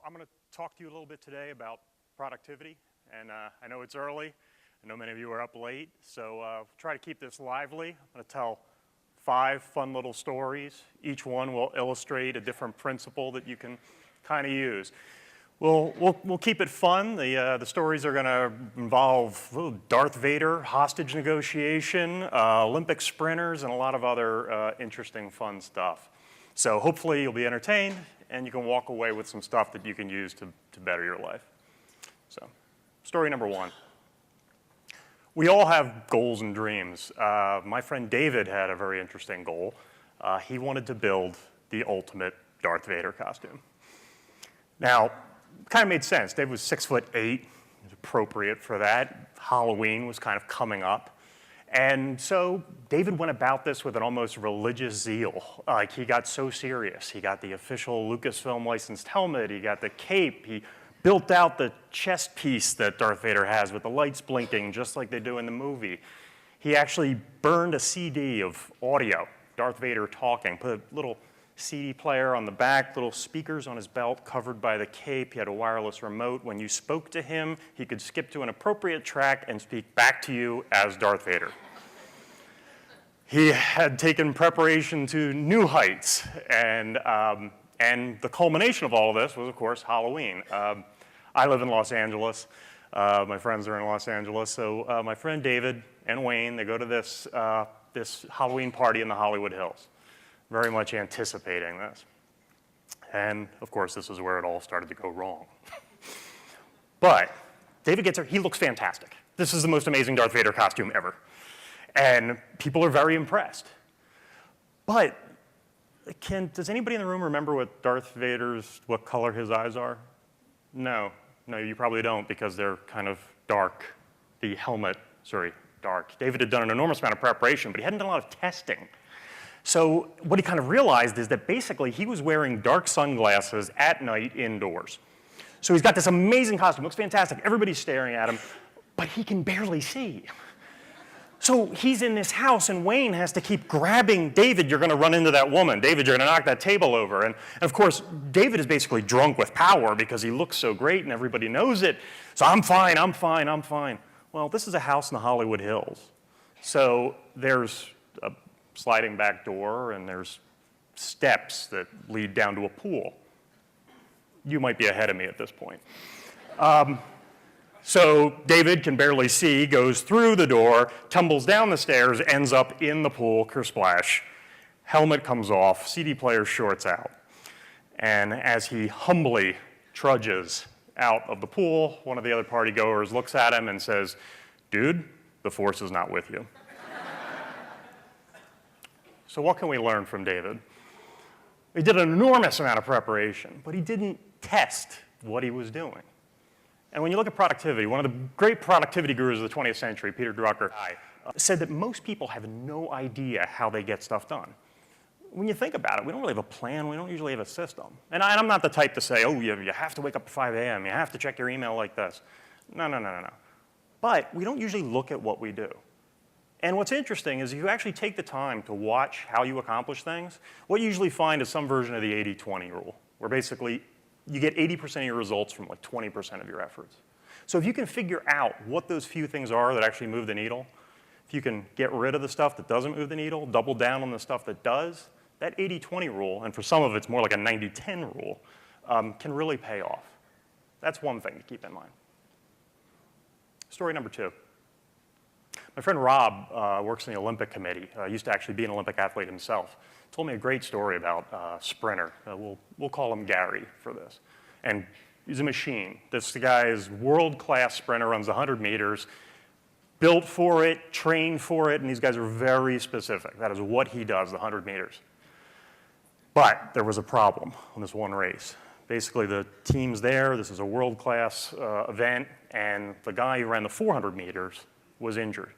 I'm going to talk to you a little bit today about productivity, and I know it's early. I know many of you are up late, so try to keep this lively. I'm going to tell 5 fun little stories. Each one will illustrate a different principle that you can kind of use. We'll keep it fun. The stories are going to involve Darth Vader, hostage negotiation, Olympic sprinters, and a lot of other interesting, fun stuff. So hopefully you'll be entertained, and you can walk away with some stuff that you can use to better your life. So, story number 1. We all have goals and dreams. My friend David had a very interesting goal. He wanted to build the ultimate Darth Vader costume. Now, it kind of made sense. David was 6'8". It was appropriate for that. Halloween was kind of coming up. And so David went about this with an almost religious zeal. Like, he got so serious. He got the official Lucasfilm licensed helmet. He got the cape. He built out the chest piece that Darth Vader has with the lights blinking, just like they do in the movie. He actually burned a CD of audio, Darth Vader talking, put a little CD player on the back, little speakers on his belt covered by the cape. He had a wireless remote. When you spoke to him, he could skip to an appropriate track and speak back to you as Darth Vader. He had taken preparation to new heights, and the culmination of all of this was, of course, Halloween. I live in Los Angeles. My friends are in Los Angeles, so my friend David and Wayne, they go to this Halloween party in the Hollywood Hills, very much anticipating this. And, of course, this is where it all started to go wrong. But David gets there. He looks fantastic. This is the most amazing Darth Vader costume ever. And people are very impressed. But does anybody in the room remember what color his eyes are? No, you probably don't, because they're kind of dark. The helmet, dark. David had done an enormous amount of preparation, but he hadn't done a lot of testing. So what he kind of realized is that basically he was wearing dark sunglasses at night indoors. So he's got this amazing costume, looks fantastic, everybody's staring at him, but he can barely see. So he's in this house, and Wayne has to keep grabbing David. You're going to run into that woman. David, you're going to knock that table over. And of course, David is basically drunk with power because he looks so great and everybody knows it. So I'm fine. Well, this is a house in the Hollywood Hills. So there's a sliding back door, and there's steps that lead down to a pool. You might be ahead of me at this point. So David can barely see, goes through the door, tumbles down the stairs, ends up in the pool, kersplash. Helmet comes off, CD player shorts out. And as he humbly trudges out of the pool, one of the other party goers looks at him and says, "Dude, the Force is not with you." So what can we learn from David? He did an enormous amount of preparation, but he didn't test what he was doing. And when you look at productivity, one of the great productivity gurus of the 20th century, Peter Drucker, said that most people have no idea how they get stuff done. When you think about it, we don't really have a plan. We don't usually have a system. And I'm not the type to say, oh, you have to wake up at 5 a.m. You have to check your email like this. No. But we don't usually look at what we do. And what's interesting is if you actually take the time to watch how you accomplish things, what you usually find is some version of the 80-20 rule, where basically you get 80% of your results from like 20% of your efforts. So if you can figure out what those few things are that actually move the needle, if you can get rid of the stuff that doesn't move the needle, double down on the stuff that does, that 80-20 rule, and for some of it's more like a 90-10 rule, can really pay off. That's one thing to keep in mind. Story number 2. My friend Rob works in the Olympic Committee. Used to actually be an Olympic athlete himself. Told me a great story about a sprinter. We'll call him Gary for this. And he's a machine. This guy is world-class sprinter, runs 100 meters, built for it, trained for it, and these guys are very specific. That is what he does, the 100 meters. But there was a problem on this one race. Basically, the team's there. This is a world-class event, and the guy who ran the 400 meters was injured.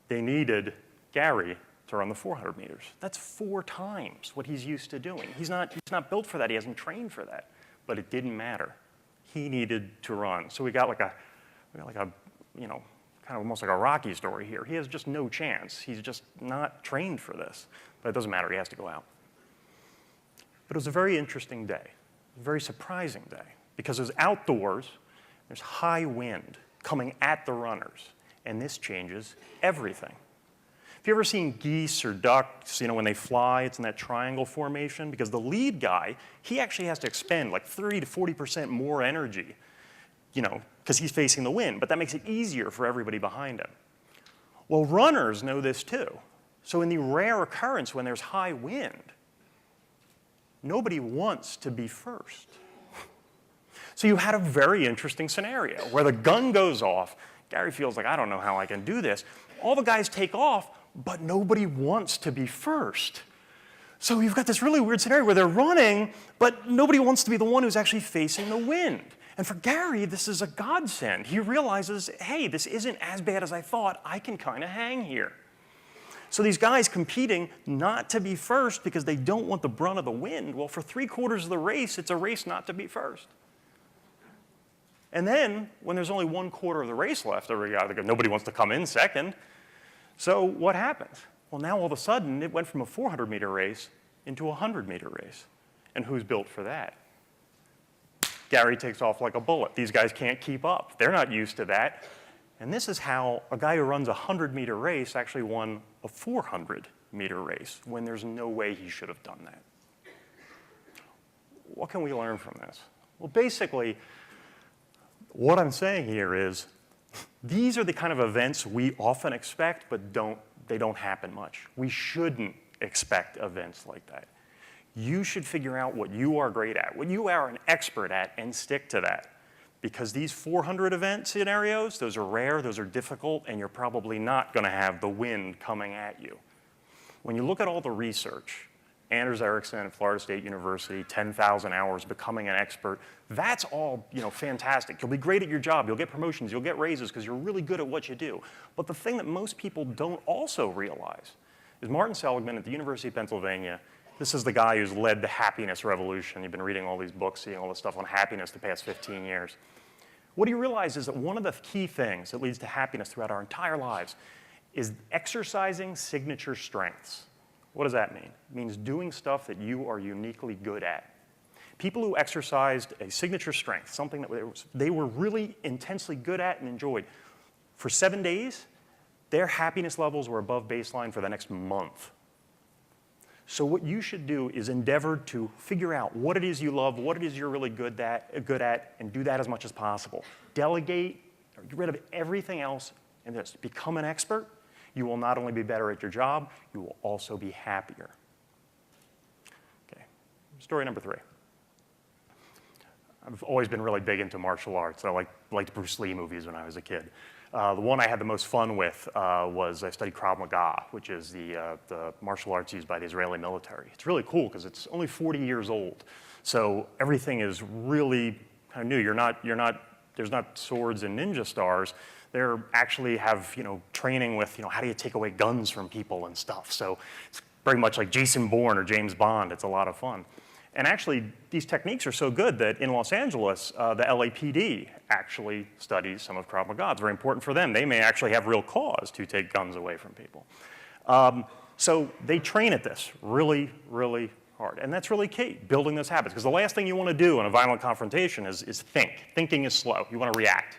They needed Gary to run the 400 meters. That's 4 times what he's used to doing. He's not built for that. He hasn't trained for that. But it didn't matter. He needed to run. So we got like a, kind of almost like a Rocky story here. He has just no chance. He's just not trained for this. But it doesn't matter. He has to go out. But it was a very interesting day. a very surprising day because it was outdoors, there's high wind coming at the runners, and this changes everything. Have you ever seen geese or ducks, when they fly, it's in that triangle formation? Because the lead guy, he actually has to expend like 30 to 40% more energy, because he's facing the wind, but that makes it easier for everybody behind him. Well, runners know this too. So in the rare occurrence when there's high wind, nobody wants to be first. So you had a very interesting scenario where the gun goes off. Gary feels like, I don't know how I can do this. All the guys take off, but nobody wants to be first. So you've got this really weird scenario where they're running, but nobody wants to be the one who's actually facing the wind. And for Gary, this is a godsend. He realizes, hey, this isn't as bad as I thought. I can kind of hang here. So these guys competing not to be first because they don't want the brunt of the wind. Well, for 3/4 of the race, it's a race not to be first. And then, when there's only 1/4 of the race left, nobody wants to come in second. So what happens? Well, now all of a sudden, it went from a 400-meter race into a 100-meter race. And who's built for that? Gary takes off like a bullet. These guys can't keep up. They're not used to that. And this is how a guy who runs a 100-meter race actually won a 400-meter race when there's no way he should have done that. What can we learn from this? Well, basically, what I'm saying here is these are the kind of events we often expect, but they don't happen much. We shouldn't expect events like that. You should figure out what you are great at, what you are an expert at, and stick to that. Because these 400 event scenarios, those are rare, those are difficult, and you're probably not going to have the wind coming at you. When you look at all the research, Anders Ericsson at Florida State University, 10,000 hours becoming an expert, that's all fantastic. You'll be great at your job, you'll get promotions, you'll get raises because you're really good at what you do. But the thing that most people don't also realize is Martin Seligman at the University of Pennsylvania. This is the guy who's led the happiness revolution. You've been reading all these books, seeing all this stuff on happiness the past 15 years. What he realized is that one of the key things that leads to happiness throughout our entire lives is exercising signature strengths. What does that mean? It means doing stuff that you are uniquely good at. People who exercised a signature strength, something that they were really intensely good at and enjoyed, for 7 days, their happiness levels were above baseline for the next month. So what you should do is endeavor to figure out what it is you love, what it is you're really good at, and do that as much as possible. Delegate, or get rid of everything else, and just become an expert. You will not only be better at your job, you will also be happier. Okay, story number 3. I've always been really big into martial arts. I liked Bruce Lee movies when I was a kid. The one I had the most fun with was I studied Krav Maga, which is the martial arts used by the Israeli military. It's really cool because it's only 40 years old. So everything is really kind of new. There's not swords and ninja stars. They actually have, training with, how do you take away guns from people and stuff. So it's very much like Jason Bourne or James Bond. It's a lot of fun. And actually, these techniques are so good that in Los Angeles, the LAPD actually studies some of Krav Maga. It's very important for them. They may actually have real cause to take guns away from people. So they train at this really, really hard. And that's really key, building those habits. Because the last thing you want to do in a violent confrontation is think. Thinking is slow. You want to react.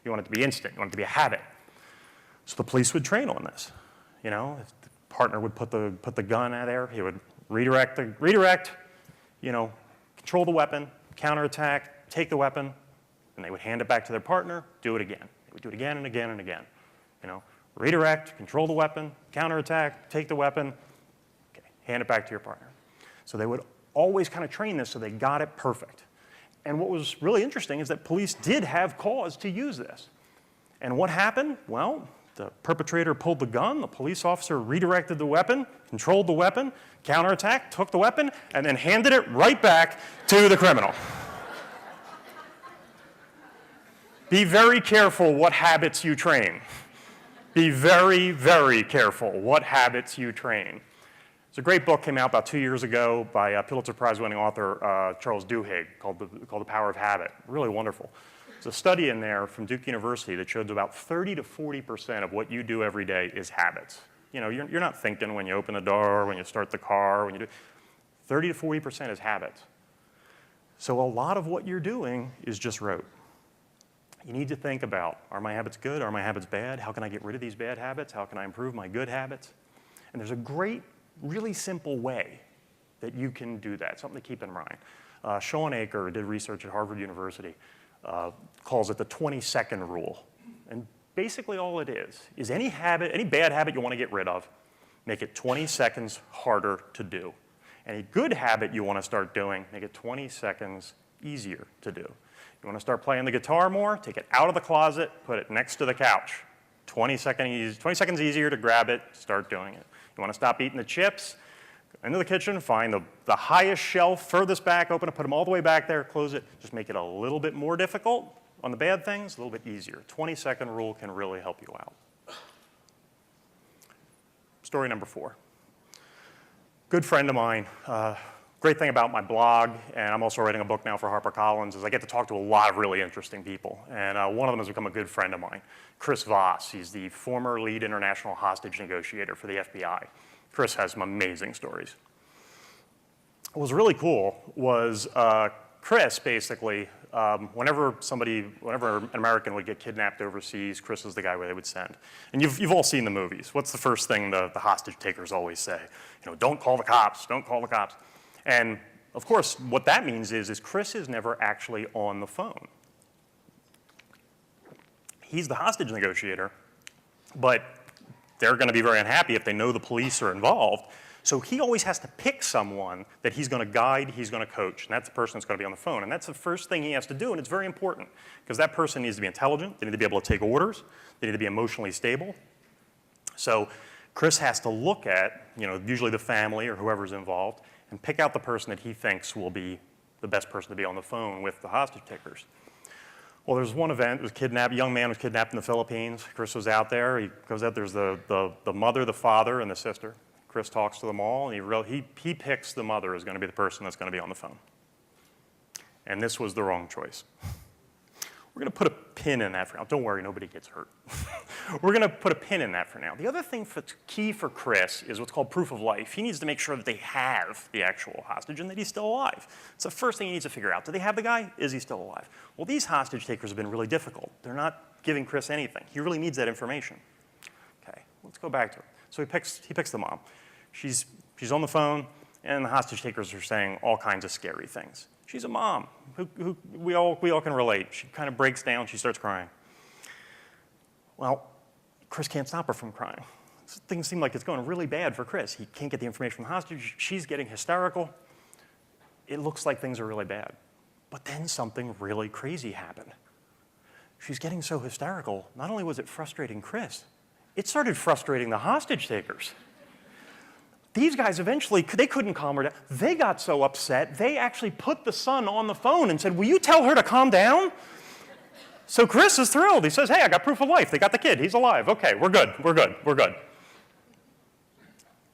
You want it to be instant. You want it to be a habit. So the police would train on this. If the partner would put the gun out there, he would redirect, control the weapon, counterattack, take the weapon, and they would hand it back to their partner, do it again. They would do it again and again and again. Redirect, control the weapon, counterattack, take the weapon, okay, hand it back to your partner. So they would always kind of train this so they got it perfect. And what was really interesting is that police did have cause to use this. And what happened? Well, the perpetrator pulled the gun, the police officer redirected the weapon, controlled the weapon, counterattacked, took the weapon, and then handed it right back to the criminal. Be very careful what habits you train. Be very, very careful what habits you train. There's a great book came out about 2 years ago by Pulitzer Prize-winning author Charles Duhigg called The Power of Habit. Really wonderful. There's a study in there from Duke University that showed about 30 to 40% of what you do every day is habits. You're not thinking when you open the door, when you start the car, when you do. 30 to 40% is habits. So a lot of what you're doing is just rote. You need to think about, are my habits good? Are my habits bad? How can I get rid of these bad habits? How can I improve my good habits? And there's a great, really simple way that you can do that, something to keep in mind. Sean Aker did research at Harvard University, calls it the 20-second rule. And basically all it is any habit, any bad habit you want to get rid of, make it 20 seconds harder to do. Any good habit you want to start doing, make it 20 seconds easier to do. You want to start playing the guitar more, take it out of the closet, put it next to the couch. 20 seconds easier to grab it, start doing it. You want to stop eating the chips, go into the kitchen, find the highest shelf, furthest back, open it, put them all the way back there, close it. Just make it a little bit more difficult on the bad things, a little bit easier. 20-second rule can really help you out. Story number 4. Good friend of mine. Great thing about my blog, and I'm also writing a book now for HarperCollins, is I get to talk to a lot of really interesting people. And one of them has become a good friend of mine, Chris Voss. He's the former lead international hostage negotiator for the FBI. Chris has some amazing stories. What was really cool was Chris basically, whenever an American would get kidnapped overseas, Chris was the guy where they would send. And you've all seen the movies. What's the first thing the hostage takers always say? You know, don't call the cops, don't call the cops. And of course, what that means is Chris is never actually on the phone. He's the hostage negotiator, but they're going to be very unhappy if they know the police are involved. So he always has to pick someone that he's going to guide, he's going to coach, and that's the person that's going to be on the phone. And that's the first thing he has to do, and it's very important, because that person needs to be intelligent, they need to be able to take orders, they need to be emotionally stable. So Chris has to look at, usually the family or whoever's involved, and pick out the person that he thinks will be the best person to be on the phone with the hostage takers. Well, there's one event, a young man was kidnapped in the Philippines. Chris was out there, he goes out, there's the mother, the father, and the sister. Chris talks to them all, and he picks the mother as going to be the person that's going to be on the phone. And this was the wrong choice. We're going to put a pin in that for now. Don't worry, nobody gets hurt. We're going to put a pin in that for now. The other thing that's key for Chris is what's called proof of life. He needs to make sure that they have the actual hostage and that he's still alive. It's the first thing he needs to figure out. Do they have the guy? Is he still alive? Well, these hostage takers have been really difficult. They're not giving Chris anything. He really needs that information. Okay, let's go back to it. So he picks the mom. She's on the phone, and the hostage takers are saying all kinds of scary things. She's a mom who we all can relate. She kind of breaks down. She starts crying. Well, Chris can't stop her from crying. Things seem like it's going really bad for Chris. He can't get the information from the hostage. She's getting hysterical. It looks like things are really bad. But then something really crazy happened. She's getting so hysterical, not only was it frustrating Chris, it started frustrating the hostage takers. These guys eventually, they couldn't calm her down. They got so upset, they actually put the son on the phone and said, will you tell her to calm down? So Chris is thrilled. He says, hey, I got proof of life. They got the kid. He's alive. Okay, we're good, we're good, we're good.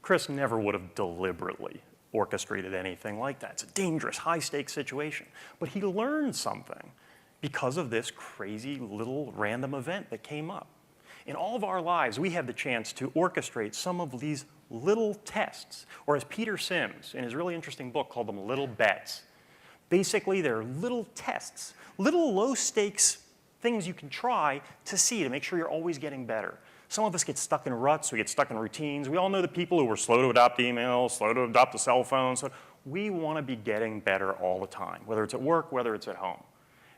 Chris never would have deliberately orchestrated anything like that. It's a dangerous, high-stakes situation. But he learned something because of this crazy little random event that came up. In all of our lives, we have the chance to orchestrate some of these little tests, or as Peter Sims, in his really interesting book, called them little bets. Basically, they're little tests, little low-stakes things you can try to see to make sure you're always getting better. Some of us get stuck in ruts, we get stuck in routines. We all know the people who were slow to adopt email, slow to adopt a cell phone. So we want to be getting better all the time, whether it's at work, whether it's at home.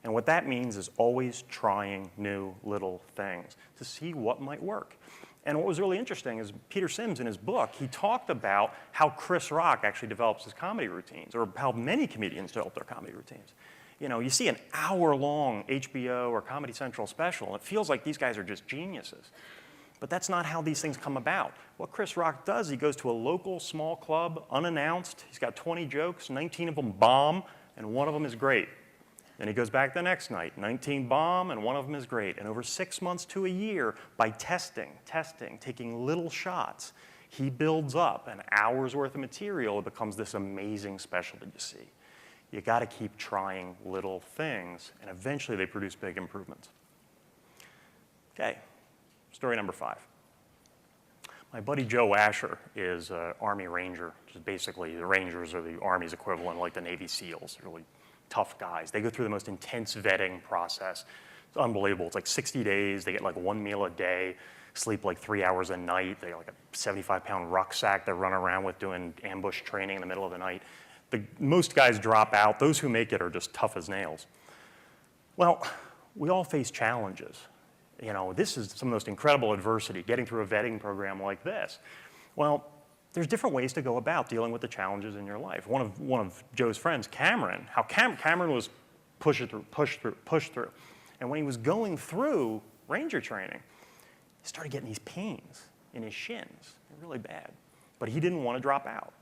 And what that means is always trying new little things to see what might work. And what was really interesting is Peter Sims, in his book, he talked about how Chris Rock actually develops his comedy routines, or how many comedians develop their comedy routines. You see an hour-long HBO or Comedy Central special, and it feels like these guys are just geniuses. But that's not how these things come about. What Chris Rock does, he goes to a local small club, unannounced. He's got 20 jokes, 19 of them bomb, and one of them is great. Then he goes back the next night, 19 bomb, and one of them is great. And over 6 months to a year, by testing, taking little shots, he builds up an hour's worth of material. It becomes this amazing special that you see. You got to keep trying little things, and eventually they produce big improvements. Okay, story number 5. My buddy Joe Asher is an Army Ranger, which is basically the Rangers are the Army's equivalent, like the Navy SEALs, really tough guys. They go through the most intense vetting process. It's unbelievable. It's like 60 days. They get like 1 meal a day, sleep like 3 hours a night. They got like a 75-pound rucksack they run around with doing ambush training in the middle of the night. Most guys drop out. Those who make it are just tough as nails. Well, we all face challenges. You know, this is some of the most incredible adversity, getting through a vetting program like this. Well, there's different ways to go about dealing with the challenges in your life. One of Joe's friends, Cameron, Cameron was push through. And when he was going through Ranger training, he started getting these pains in his shins. They're really bad. But he didn't want to drop out.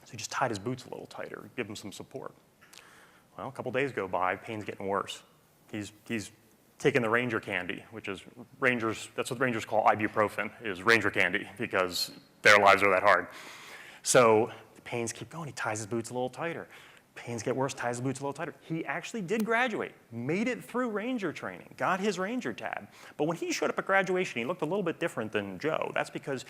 So he just tied his boots a little tighter, give him some support. Well, a couple days go by, pain's getting worse. He's taking the Ranger candy, which is that's what Rangers call ibuprofen, is Ranger candy, because their lives are that hard. So the pains keep going. He ties his boots a little tighter. Pains get worse, ties his boots a little tighter. He actually did graduate, made it through Ranger training, got his Ranger tab. But when he showed up at graduation, he looked a little bit different than Joe. That's because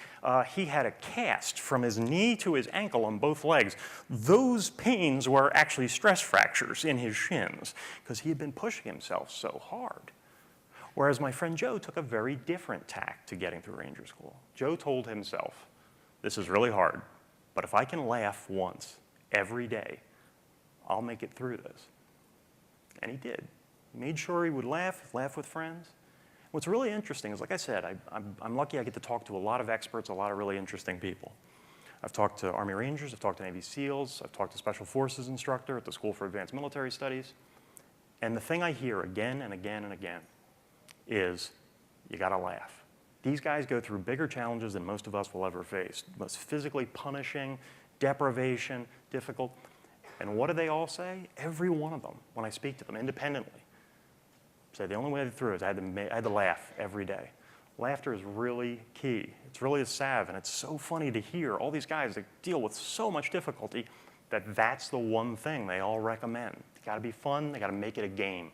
he had a cast from his knee to his ankle on both legs. Those pains were actually stress fractures in his shins because he had been pushing himself so hard. Whereas my friend Joe took a very different tack to getting through Ranger school. Joe told himself, this is really hard, but if I can laugh once every day, I'll make it through this. And he did. He made sure he would laugh with friends. What's really interesting is, like I said, I'm lucky I get to talk to a lot of experts, a lot of really interesting people. I've talked to Army Rangers, I've talked to Navy SEALs, I've talked to Special Forces instructor at the School for Advanced Military Studies. And the thing I hear again and again and again is, you gotta laugh. These guys go through bigger challenges than most of us will ever face. Most physically punishing, deprivation, difficult. And what do they all say? Every one of them, when I speak to them independently, say the only way through is I had to laugh every day. Laughter is really key. It's really a salve, and it's so funny to hear all these guys that deal with so much difficulty that that's the one thing they all recommend. It's gotta be fun, they gotta make it a game.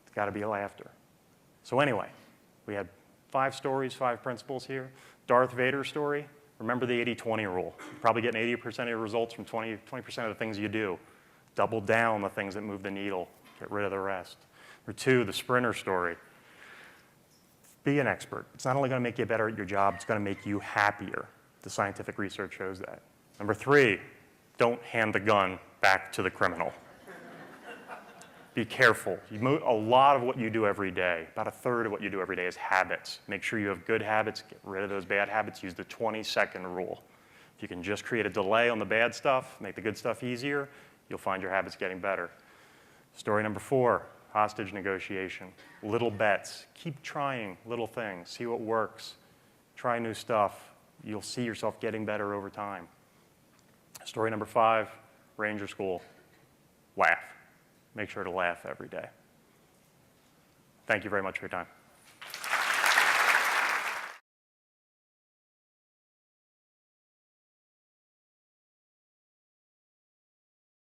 It's gotta be laughter. So anyway, we had 5 stories, 5 principles here. Darth Vader's story, remember the 80-20 rule. You're probably getting 80% of your results from 20% of the things you do. Double down the things that move the needle. Get rid of the rest. Number 2, the sprinter story. Be an expert. It's not only going to make you better at your job, it's going to make you happier. The scientific research shows that. Number 3, don't hand the gun back to the criminal. Be careful. A lot of what you do every day, about 1/3 of what you do every day is habits. Make sure you have good habits, get rid of those bad habits, use the 20-second rule. If you can just create a delay on the bad stuff, make the good stuff easier, you'll find your habits getting better. Story number 4, hostage negotiation. Little bets. Keep trying little things. See what works. Try new stuff. You'll see yourself getting better over time. Story number 5, Ranger School. Laugh. Make sure to laugh every day. Thank you very much for your time.